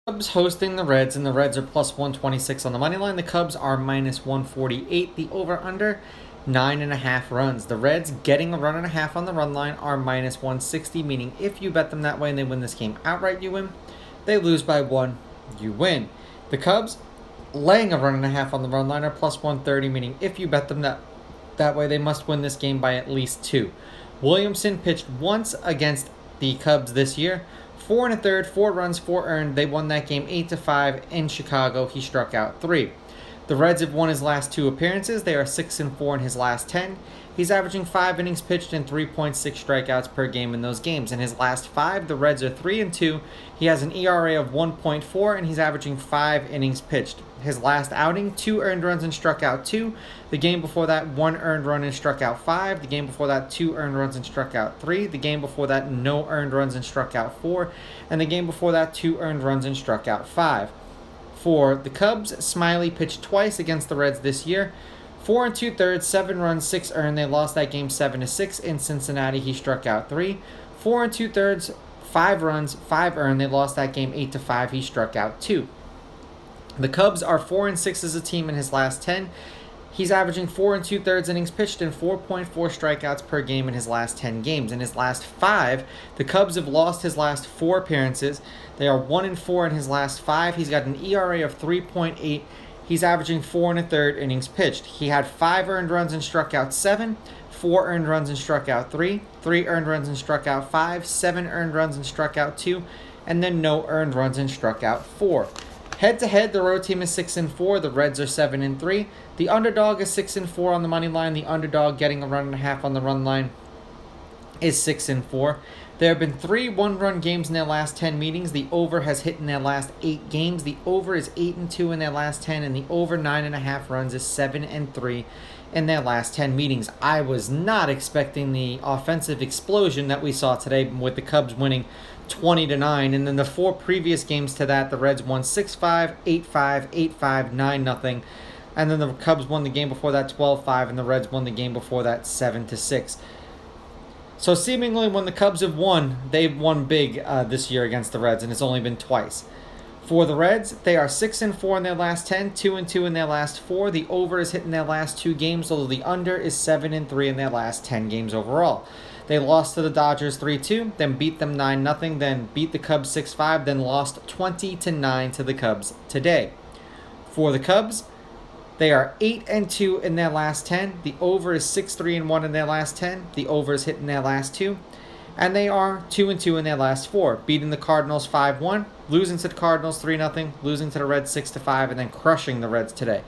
Cubs hosting the Reds, and the Reds are plus 126 on the money line. The Cubs are minus 148. The over-under, 9.5 runs. The Reds getting a run and a half on the run line are minus 160, meaning if you bet them that way and they win this game outright, you win. They lose by 1, you win. The Cubs laying a run and a half on the run line are plus 130, meaning if you bet them that way, they must win this game by at least 2. Williamson pitched once against the Cubs this year. 4 1/3, 4 runs, 4 earned. They won that game 8-5 in Chicago. He struck out 3. The Reds have won his last 2 appearances. They are 6-4 in his last 10. He's averaging 5 innings pitched and 3.6 strikeouts per game in those games. In his last 5, the Reds are 3-2. He has an ERA of 1.4, and he's averaging 5 innings pitched. His last outing, 2 earned runs and struck out 2. The game before that, 1 earned run and struck out 5. The game before that, 2 earned runs and struck out 3. The game before that, no earned runs and struck out 4. And the game before that, 2 earned runs and struck out 5. For the Cubs, Smiley pitched twice against the Reds this year. 4 2/3, 7 runs, 6 earned. They lost that game 7-6 in Cincinnati. He struck out 3. 4 2/3, 5 runs, 5 earned. They lost that game 8-5. He struck out 2. The Cubs are 4-6 as a team in his last 10. He's averaging 4 2/3 innings pitched and 4.4 strikeouts per game in his last 10 games. In his last 5, the Cubs have lost his last 4 appearances. They are 1-4 in his last 5. He's got an ERA of 3.8. He's averaging 4 1/3 innings pitched. He had 5 earned runs and struck out 7, 4 earned runs and struck out 3, 3 earned runs and struck out 5, 7 earned runs and struck out 2, and then no earned runs and struck out 4. Head-to-head, the road team is 6-4. The Reds are 7-3. The underdog is 6-4 on the money line. The underdog getting a run and a half on the run line is 6-4. There have been 3 one-run games in their last 10 meetings. The over has hit in their last 8 games. The over is 8-2 in their last 10, and the over 9.5 runs is 7-3 in their last 10 meetings. I was not expecting the offensive explosion that we saw today with the Cubs winning 20-9, and then the 4 previous games to that, the Reds won 6-5, 8-5, 8-5, 9-0, and then the Cubs won the game before that 12-5, and the Reds won the game before that 7-6. So seemingly when the Cubs have won, they've won big this year against the Reds, and it's only been twice. For the Reds, they are 6-4 in their last 10, 2-2 in their last 4. The over is hit in their last 2 games, although the under is 7-3 in their last 10 games overall. They lost to the Dodgers 3-2, then beat them 9-0, then beat the Cubs 6-5, then lost 20-9 to the Cubs today. For the Cubs, they are 8-2 in their last 10. The over is 6-3-1 in their last 10. The over is hit in their last 2. And they are 2-2 in their last 4, beating the Cardinals 5-1, losing to the Cardinals 3-0, losing to the Reds 6-5, and then crushing the Reds today.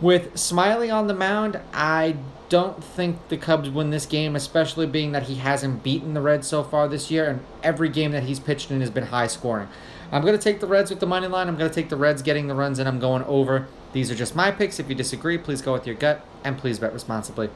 With Smiley on the mound, I don't think the Cubs win this game, especially being that he hasn't beaten the Reds so far this year, and every game that he's pitched in has been high scoring. I'm going to take the Reds with the money line. I'm going to take the Reds getting the runs, and I'm going over. These are just my picks. If you disagree, please go with your gut, and please bet responsibly.